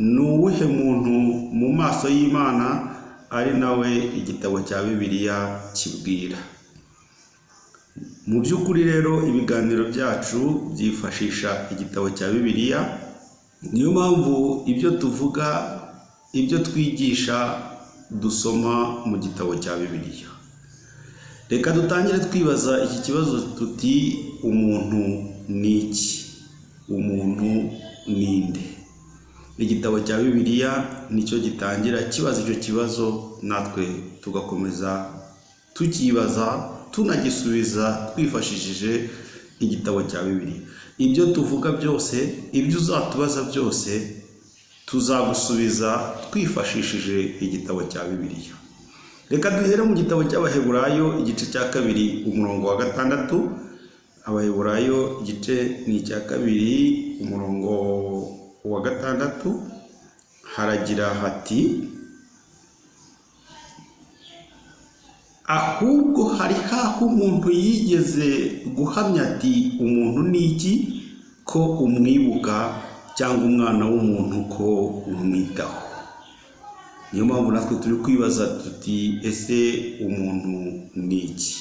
nuwuhe muntu mu maso y'Imana ari nawe igitabo cya Bibiliya kibwira. Mu by'ukuri rero ibiganiro byacu byifashisha igitabo cya Bibiliya, niyo mpamvu ibyo tuvuga, ibyo twigisha dusoma mu gitabo cya Bibiliya. Reka dutangire twibaza iki kibazo tuti umuntu ni iki? Umuntu ninde? Igitabo cya Bibiliya nicyo gitangira kibaza icyo kibazo, natwe tugakomeza tukibaza tunagisubiza twifashishije igitabo cya Bibiliya. Ibyo tuvuga byose, ibyo uzatubaza byose tuzagusubiza twifashishije igitabo cya Bibiliya. Reka duhere mu gitabo cy'Abaheburayo igice cya 2 umurongo wa 6. Abaheburayo igice ni icya 2 umurongo wa 6 haragira hati, ahubwo hari haho umuntu yigeze guhamya ati umuntu ni iki ko umwibuka, cyangwa umwana w'umuntu ko umwitaho. Niyo mpamvu natwe turi kwibaza tuti ese umuntu ni iki?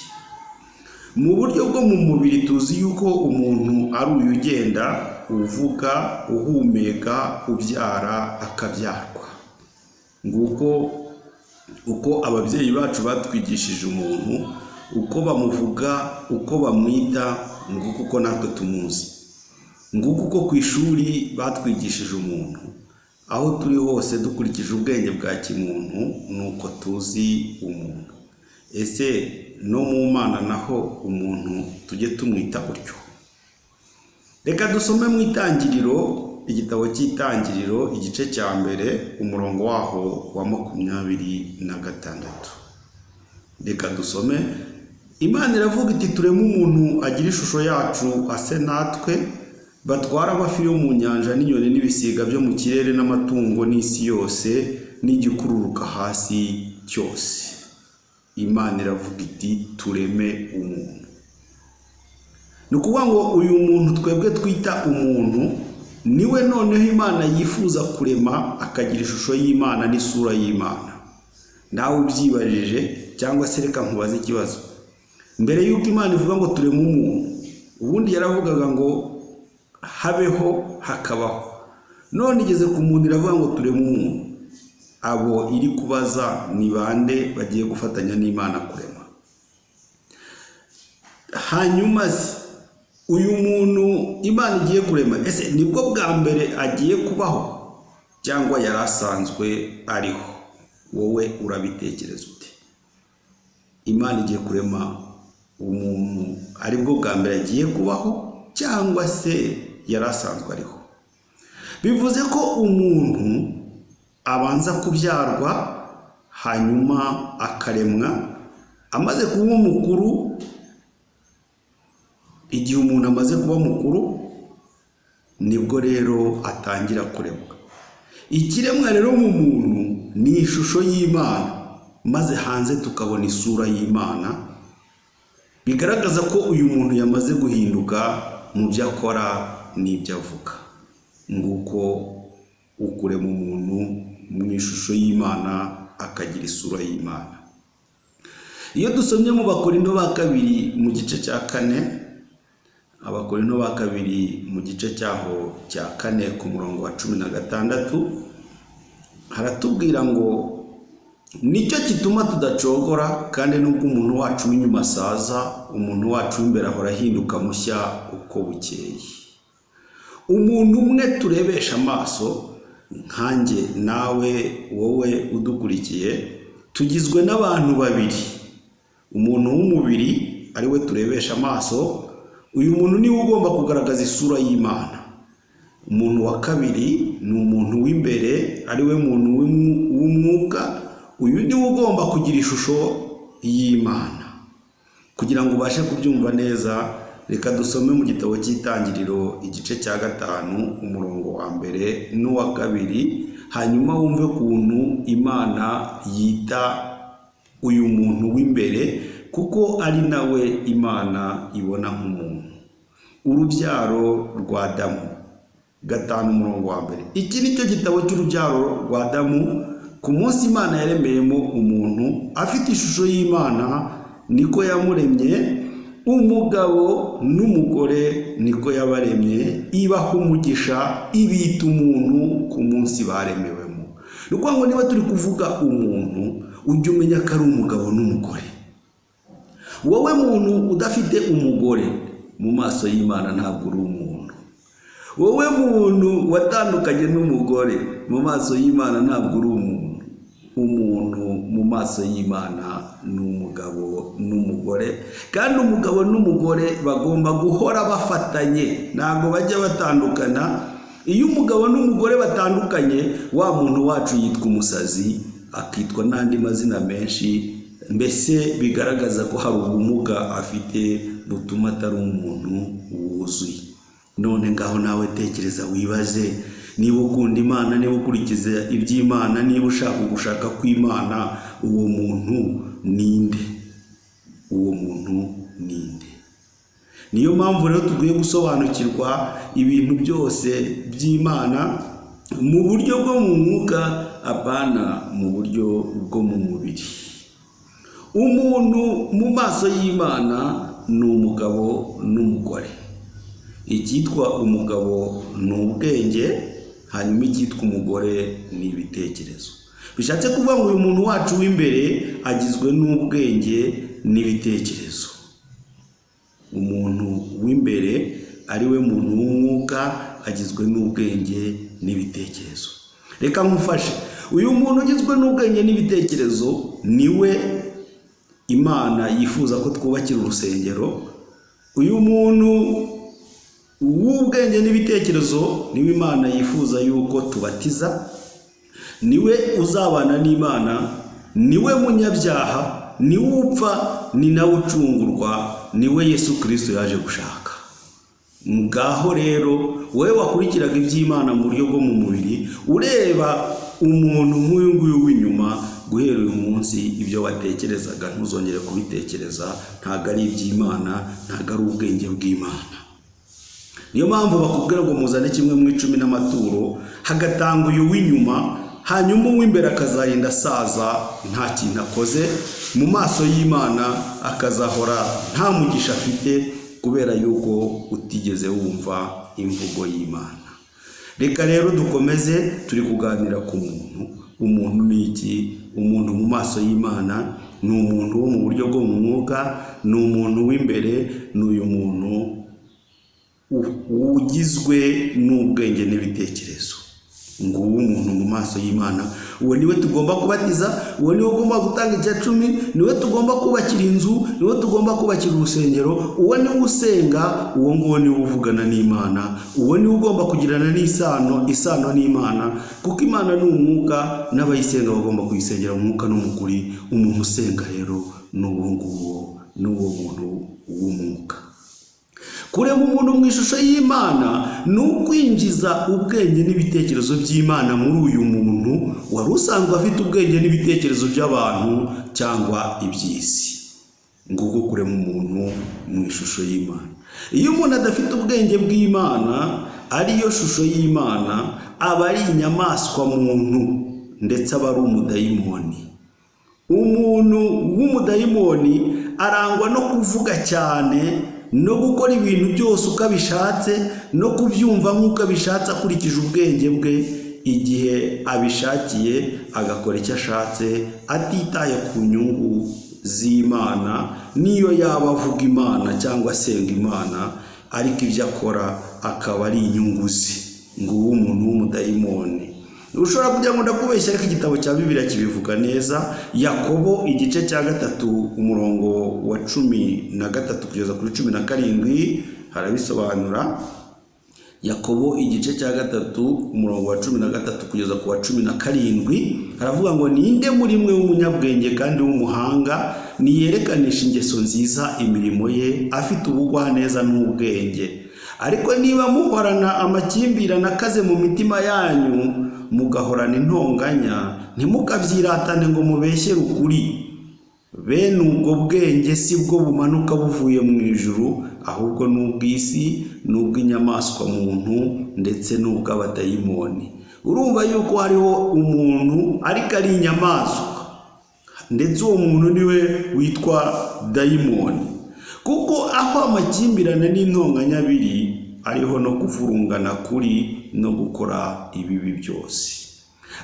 Mu buryo bwo mu mubiri tuzi yuko umuntu ari uyu ugenda, uvuga, uhumeka, ubyara, akabyarwa. Nguko uko ababyeyi bacu batwigishije umuntu, uko bamuvuga, uko bamwita, nguko uko natwe tumuzi. Nguko uko ku ishuri batwigishije umuntu, aho turi hose dukurikije ubwenge bwa kimuntu, nuko tuzi umuntu. Ese no mu Mana naho umuntu tujye tumwita gutyo? Reka dusome mu Itangiriro, igitabo cy'Itangiriro igice cya 1 umurongo waho wa 26. Reka dusome. Imana iravuga iti tureme umuntu agira ishusho yacu ase natwe, batwara amafi yo mu nyanja n'inyoni n'ibisiga byo mu kirere n'amatungo n'isi yose n'igikururuka hasi cyose. Imana iravuga iti tureme umuntu. Ni ukuvuga ngo uyu muntu twebwe twita umuntu niwe noneho Imana yifuza kurema, akagira ishusho y'Imana n'isura y'Imana. Nawe ubyibajije, cyangwa se reka nkubaze ikibazo. Mbere y'uko Imana ivuga ngo tureme umuntu, ubundi yaravugaga ngo habeho hakabaho. None igeze ku muntu iravuga ngo tureme umuntu. Abo iri kubaza ni bande bagiye gufatanya n'Imana kurema? Hanyuma uyu muntu Imana igiye kurema, ese nibwo bwa mbere agiye kubaho cyangwa yarasanzwe ariho? Wowe urabitekereza ute? Imana igiye kurema umuntu aribwo bwa mbere agiye kubaho cyangwa se yarasanzwe ariho? Bivuze ko umuntu abanza kubyarwa, hanyuma akaremwa, amaze kuba mukuru. Igihe umuntu amaze kuba mukuru nibwo rero atangira kuremwa. Ikiremwa rero mu muntu ni ishusho y'Imana, maze hanze tukabona isura y'Imana, bigaragaza ko uyu muntu yamaze guhinduka mu byo akora n'ibyo avuga. Nguko ukurema umuntu mu ishusho y'Imana, akagira isura y'Imana. Iyo dusomye mu Bakorinto ba 2 mu gice cya 4, Abakorinto ba 2 mu gice cyaho cya 4 ku murongo wa 16, haratubwira ngo nicyo kituma tudacogora, kandi nubwo umuntu wacu w'inyuma asaza, umuntu wacu w'imbere ahora ahinduka mushya uko bukeye. Umuntu umwe turebesha amaso, nkanjye nawe wowe udukurikiye, tugizwe n'abantu babiri. Umuntu w'umubiri ari we turebesha amaso, uyu muntu niwe ugomba kugaragaza isura y'Imana. Umuntu wa kabiri ni umuntu w'imbere, ari we muntu w'umwuka, uyu niwe ugomba kugira ishusho y'Imana. Kugira ngo ubashe kubyumva neza, reka dusome mu gitabo cy'Itangiriro igice cya 5 umurongo wa 1 n'uwa 2, hanyuma wumve kuntu Imana yita uyu muntu w'imbere, kuko ari nawe Imana ibona nk'umuntu. Urubyaro rwa Adamu 5:1. Iki ni cyo gitabo cy'urubyaro rwa Adamu. Ku munsi Imana yaremeyemo umuntu afite ishusho y'Imana, niko yamuremye, umugabo n'umugore niko yabaremye, ibaha umugisha, ibita umuntu ku munsi baremewemo. Ni ukuvuga ngo niba turi kuvuga umuntu, ujye umenya ko ari umugabo n'umugore. Wowe muntu udafite umugore, mu maso y'Imana ntabwo uri umuntu. Wowe muntu watandukanye n'umugore, mu maso y'Imana ntabwo uri umuntu. Umuntu mu maso y'Imana ni umugabo n'umugore, kandi umugabo n'umugore bagomba guhora bafatanye, ntabwo bajya batandukana. Iyo umugabo n'umugore batandukanye, wa muntu wacu yitwa umusazi, akitwa n'andi mazina menshi, mbese bigaragaza ko hari ubumuga afite butuma atari umuntu wuzuye. None ngaho nawe tekereza, wibaze, niba ukunda Imana, niba ukurikiza iby'Imana, niba ushaka gushaka kw'Imana, uwo muntu ninde? Uwo muntu ninde? Niyo mpamvu rero tugiye gusobanukirwa ibintu byose by'Imana mu buryo bwo mu mwuka, apana mu buryo bwo mu mubiri. Umuntu mu maso y'Imana ni umugabo n'umugore. Icyitwa umugabo ni ubwenge, hanyuma icyitwa umugore ni ibitekerezo. Bishatse kuvuga ngo uyu muntu wacu w'imbere agizwe n'ubwenge n'ibitekerezo. Umuntu w'imbere ari we muntu w'umwuka agizwe n'ubwenge n'ibitekerezo. Reka nkufashe, uyu muntu ugizwe n'ubwenge n'ibitekerezo niwe Imana yifuza ko twubakira urusengero. Uyu muntu w'ubwenge n'ibitekerezo niwe Imana yifuza yuko tubatiza. Niwe uzabana n'Imana, niwe munyabyaha, niwe upfa, ni nawe ucungurwa, niwe Yesu Kristo yaje gushaka. Ngaho rero wowe wakurikiraga iby'Imana mu buryo bwo mu mubiri, ureba umuntu nk'uyu nguyu w'inyuma, guhera uyu munsi ibyo watekerezaga ntuzongere kubitekereza, ntabwo ari iby'Imana, ntabwo ari ubwenge bw'Imana. Niyo mpamvu bakubwira ngo muzane kimwe mu 10 n'amaturo, hagatanga uyu w'inyuma, hanyuma uw'imbere akazarinda asaza nta kintu akoze, mu maso y'Imana akazahora nta mugisha afite, kubera yuko utigeze wumva imvugo y'Imana. Reka rero dukomeze, turi kuganira ku muntu. Umuntu ni iki? Umuntu mu maso y'Imana ni umuntu wo mu buryo bwo mu mwuka, ni umuntu w'imbere, ni uyu muntu ugizwe n'ubwenge n'ibitekerezo. Nguwo umuntu mu maso y'Imana, uwo niwe tugomba kubatiza, uwo niwe ugomba gutanga icya-10, niwe tugomba kubakira inzu, niwe tugomba kubakira urusengero, uwo niwe usenga, uwo nguwo niwe uvugana n'Imana, uwo niwe ugomba kugirana isano n'Imana, kuko Imana ni umwuka, n'abayisenga bagomba kuyisengera mu mwuka no mu kuri. Umuntu usenga rero n'uwo nguwo, n'uwo muntu w'umwuka. Kurema umuntu mu ishusho y'Imana ni ukwinjiza ubwenge n'ibitekerezo by'Imana muri uyu muntu wari usanzwe afite ubwenge n'ibitekerezo by'abantu cyangwa iby'isi. Nguko kurema umuntu mu ishusho y'Imana. Iyo umuntu adafite ubwenge bw'Imana, ariyo shusho y'Imana, aba ari inyamaswa muntu, ndetse aba ari umudayimoni. Umuntu w'umudayimoni arangwa no kuvuga cyane, no gukora ibintu byose uko abishatse, no kubyumva nk'uko abishatse akurikije ubwenge bwe. Igihe abishakiye agakora icyo ashatse, atitaye ku nyungu z'Imana, niyo yaba avuga Imana cyangwa asenga Imana, ariko ibyo akora akaba ari inyungu ze. Nguwo umuntu w'umudayimoni. Ushobora kugira ngo ndakubeshya, ariko igitabo cya Bibiliya kibivuga neza. Yakobo igice cya 3 umurongo wa 13 kugeza kuri 17 harabisobanura. Yakobo igice cya 3 umurongo wa 13 kugeza ku wa 17 haravuga ngo ninde muri mwe w'umunyabwenge kandi w'umuhanga, niyerekanisha ingeso nziza imirimo ye, afite ubugwaneza n'ubwenge. Ariko niba muhorana amakimbirane akaze mu mitima yanyu, mugahorana intonganya, ntimukabyiratane ngo mubeshyere ukuri. bene ubwo bwenge si bwo bumanuka buvuye mu ijuru, ahubwo n'ubw'isi, n'ubw'inyamaswa muntu, ndetse n'ubw'abadayimoni. Urumva yuko hariho umuntu ariko ari inyamaswa, ndetse uwo muntu niwe witwa dayimoni. Kuko aho amakimbirane n'intonganya biri, ariho no kuvurungana kuri no gukora ibibi byose.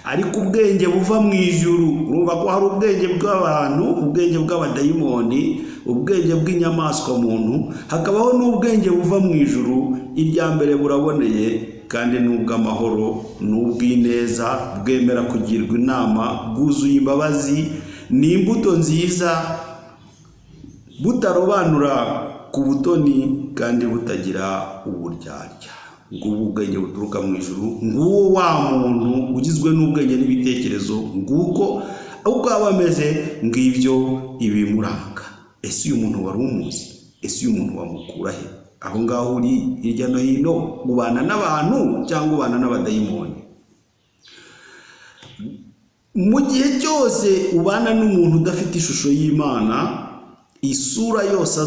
Ariko ubwenge buva mu ijuru, urumva ko hari ubwenge bw'abantu, ubwenge bw'abadayimoni, ubwenge bw'inyamaswa muntu, hakabaho n'ubwenge buva mu ijuru. Irya mbere buraboneye kandi n'ubw'amahoro, n'ubw'ineza, bwemera kugirwa inama, bwuzuye imbabazi, ni imbuto nziza, butarobanura ku butoni kandi butagira uburyarya. Ngubu ubwenge buturuka mu ijuru, nguwo wa muntu ugizwe n'ubwenge n'ibitekerezo, nguko uko aba ameze, ngibyo ibimuranga. Ese uyu muntu wari umuzi? Ese uyu muntu wamukura he? Aho ngaho uri hirya no hino, ubana n'abantu cyangwa ubana n'abadayimoni? Mu gihe cyose ubana n'umuntu udafite ishusho y'Imana, isura yose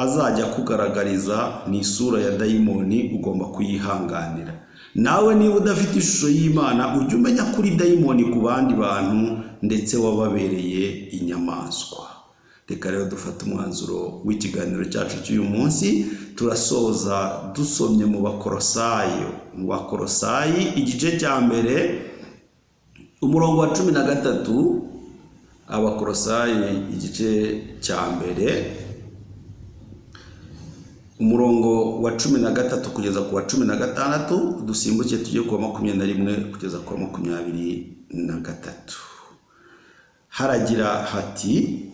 azajya kugaragariza ni isura ya dayimoni, ugomba kuyihanganira. Nawe niba udafite ishusho y'Imana, ujye umenya kuri dayimoni ku bandi bantu, ndetse wababereye inyamaswa. Reka rero dufate umwanzuro w'ikiganiro cyacu cy'uyu munsi. Turasoza dusomye mu Bakolosayi igice cya mbere umurongo wa 13. Abakolosayi igice cya mbere umurongo wa 13 kugeza ku wa 16, dusimbuke tujye ku wa 21 kugeza ku wa 23. Haragira hati: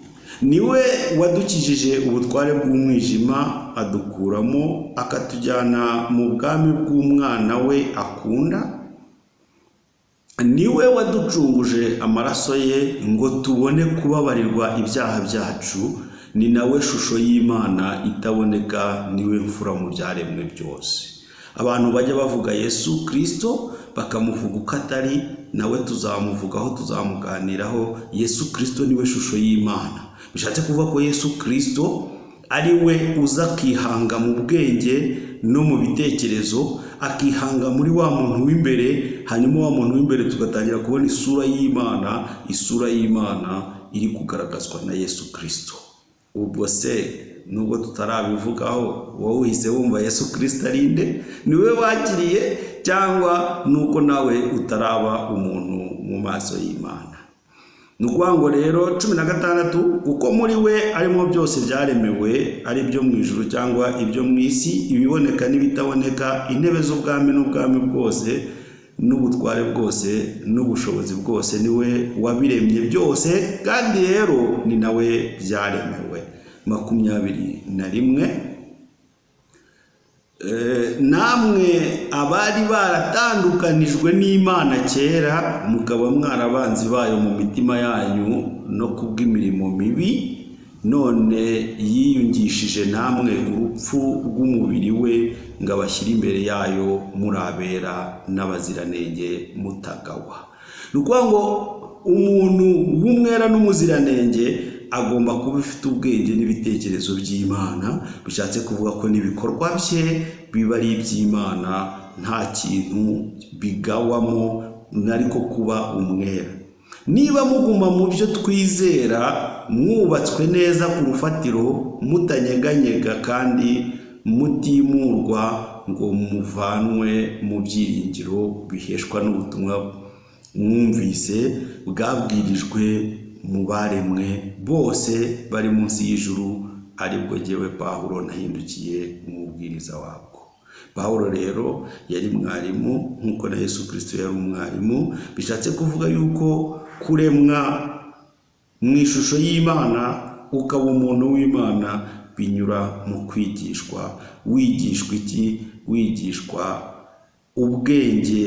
niwe wadukijije ubutware bw'umwijima, adukuramo akatujyana mu bwami bw'umwana we akunda. Niwe waducunguje amaraso ye ngo tubone kubabarirwa ibyaha byacu. Ni nawe shusho y'Imana itaboneka, niwe mfura mu byaremwe byose. Abantu bajya bavuga Yesu Kristo bakamuvuga uko atari, nawe tuzamuvugaho, tuzamuganiraho. Yesu Kristo niwe shusho y'Imana. Bishatse kuvuga ko Yesu Kristo ari we uza akihanga mu bwenge no mu bitekerezo, akihanga muri wa muntu w'imbere, hanyuma wa muntu w'imbere tugatangira kubona isura y'Imana. Isura y'Imana iri kugaragazwa na Yesu Kristo. Ubwo se nubwo tutarabivugaho, wowe uhise wumva Yesu Kristo ari nde? Niwe wakiriye cyangwa nuko nawe utaraba umuntu mu maso y'Imana? Nukuvuga rero 16, kuko muri we arimo byose byaremewe, ari byo mu ijuru cyangwa ibyo mu isi, ibiboneka n'ibitaboneka, intebe z'ubwami n'ubwami bwose, n'ubutware bwose, n'ubushobozi bwose. Niwe wabiremye byose, kandi rero ni nawe byaremewe. 21. Namwe abari baratandukanijwe n'Imana kera, mukaba mwarabanzi bayo mu mitima yanyu no kubw'imirimo mibi, none yiyungishije namwe urupfu rw'umubiri we, ngo abashyire imbere yayo murabera n'abaziranenge mutagawa. Nukuvuga ngo umuntu w'umwera n'umuziranenge agomba kuba ufite ubwenge n'ibitekerezo by'Imana. Bishatse kuvuga ko n'ibikorwa bye biba ari iby'Imana, nta kintu bigawamo, nariko kuba umwera. Niba muguma mu byo twizera, mwubatswe neza ku rufatiro, mutanyeganyega kandi mutimurwa ngo muvanwe mu byiringiro biheshwa n'ubutumwa mwumvise, bwabwirijwe mu baremwe bose bari munsi y'ijuru, aribwo jyewe Pawulo nahindukiye umubwiriza wabwo. Pawulo rero yari mwarimu nk'uko na Yesu Kristo yari umwarimu. Bishatse kuvuga yuko kuremwa mu ishusho y'Imana ukaba umuntu w'Imana binyura mu kwigishwa. Wigishwa iki? Wigishwa ubwenge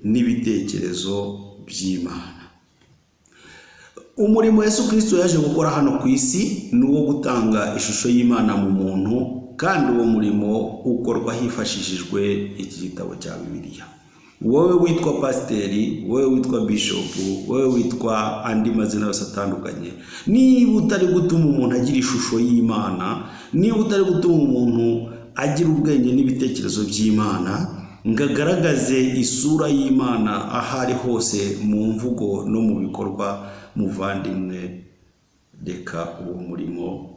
n'ibitekerezo by'Imana. Umurimo Yesu Kristo yaje gukora hano ku isi ni uwo gutanga ishusho y'Imana mu muntu, kandi uwo murimo ukorwa hifashishijwe iki gitabo cya Bibiliya. wowe witwa pasiteri, wowe witwa bishopu, wowe witwa andi mazina yose atandukanye, niba utari gutuma umuntu agira ishusho y'Imana, niba utari gutuma umuntu agira ubwenge n'ibitekerezo by'Imana, ngo agaragaze isura y'Imana ahari hose mu mvugo no mu bikorwa, muvandimwe, reka uwo murimo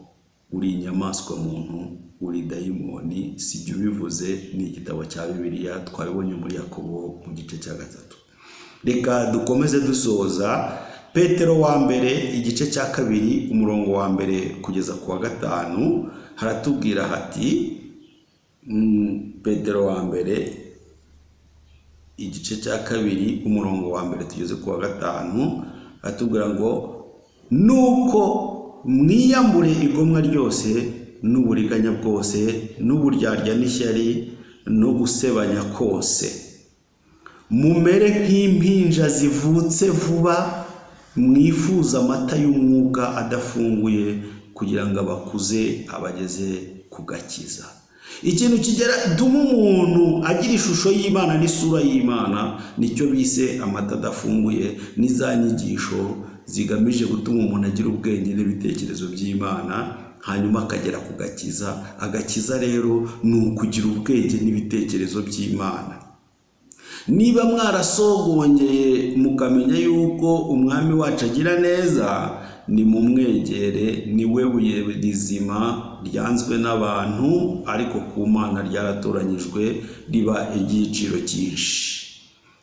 uri inyamaswa muntu, uri dayimoni. Sijya ubivuze, ni igitabo cya Bibiliya twabibonye muri Yakobo mu gice cya 3. Reka dukomeze dusoza. Petero wa mbere igice cya 2 umurongo wa mbere kugeza ku wa 5 haratubwira hati, Petero wa mbere igice cya 2 umurongo wa mbere tugeze ku wa 5 haratubwira ngo, nuko mwiyambure igomwa ryose n'uburiganya bwose n'uburyarya n'ishyari no gusebanya kose, mumere nk'impinja zivutse vuba, mwifuza amata y'umwuka adafunguye, kugira ngo abakuze abageze ku gakiza. Ikintu gituma umuntu agira ishusho y'Imana n'isura y'Imana nicyo bise amata adafunguye, n'iza nyigisho zigamije gutuma umuntu agira ubwenge n'ibitekerezo by'Imana, hanyuma akagera ku gakiza. Agakiza rero ni ukugira ubwenge n'ibitekerezo by'Imana. Niba mwarasogongeye mukamenya yuko umwami wacu agira neza, ni mumwegere, ni we buye rizima ryanzwe n'abantu, ariko ku Mana ryaratoranyijwe riba iry'igiciro cyinshi.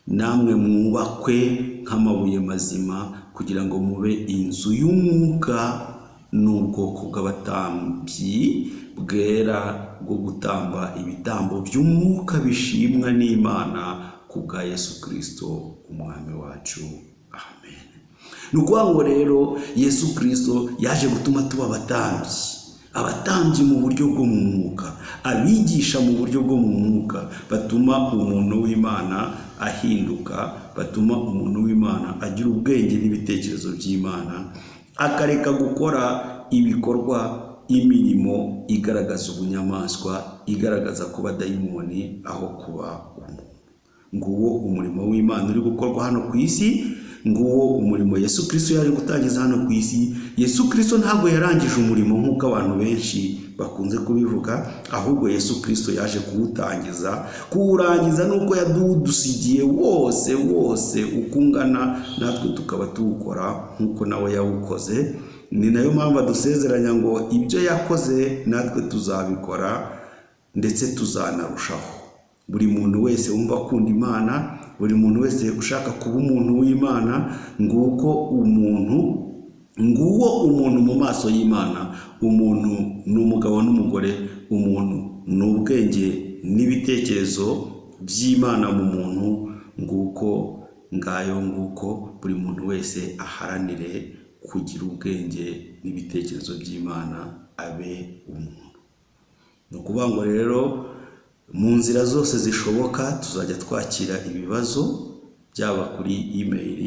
Namwe mwubakwe nk'amabuye mazima, kugira ngo mube inzu y'umwuka n'ubwoko bw'abatambyi bwera bwo gutamba ibitambo by'umwuka bishimwa n'Imana ku bwa Yesu Kristo umwami wacu. Amen. Nukuvuga ngo rero Yesu Kristo yaje gutuma tuba abatambyi mu buryo bwo mu mwuka, abigisha mu buryo bwo mu mwuka, batuma umuntu w'Imana ahinduka, batuma umuntu w'Imana agira ubwenge n'ibitekerezo by'Imana, akareka gukora ibikorwa, imirimo igaragaza ubunyamaswa, igaragaza kuba dayimoni aho kuba umuntu. Nguwo umurimo w'Imana uri gukorwa hano ku isi, nguwo umurimo Yesu Kristo yaje gutangiza hano ku isi. Yesu Kristo ntabwo yarangije umurimo nk'uko abantu benshi bakunze kubivuga, ahubwo Yesu Kristo yaje kuwurangiza nuko yadusigiye wose ukungana, natwe tukaba tuwukora nk'uko nawe yawukoze. Ni nayo mpamvu adusezeranya ngo ibyo yakoze natwe tuzabikora, ndetse tuzanarushaho. Buri muntu wese wumva akunda Imana, buri muntu wese ushaka kuba umuntu w'Imana, nguwo umuntu mu maso y'Imana. Umuntu ni umugabo n'umugore, umuntu ni ubwenge n'ibitekerezo by'Imana mu muntu. Nguko buri muntu wese aharanire kugira ubwenge n'ibitekerezo by'Imana, abe umuntu. Ni ukuvuga ngo rero mu nzira zose zishoboka tuzajya twakira ibibazo, byaba kuri email,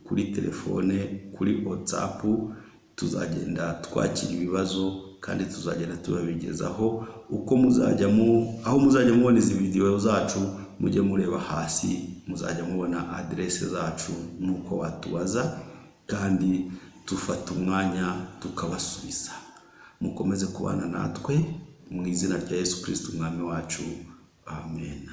kuri telefone, kuri WhatsApp. Tuzagenda twakira ibibazo kandi tuzagenda tubabigezaho. Aho muzajya mubona izi video zacu, mujye mureba hasi, muzajya mubona adresse zacu nuko watubaza, kandi tufata umwanya tukabasubiza. Mukomeze kubana natwe mu izina rya Yesu Kristo umwami wacu. Amen.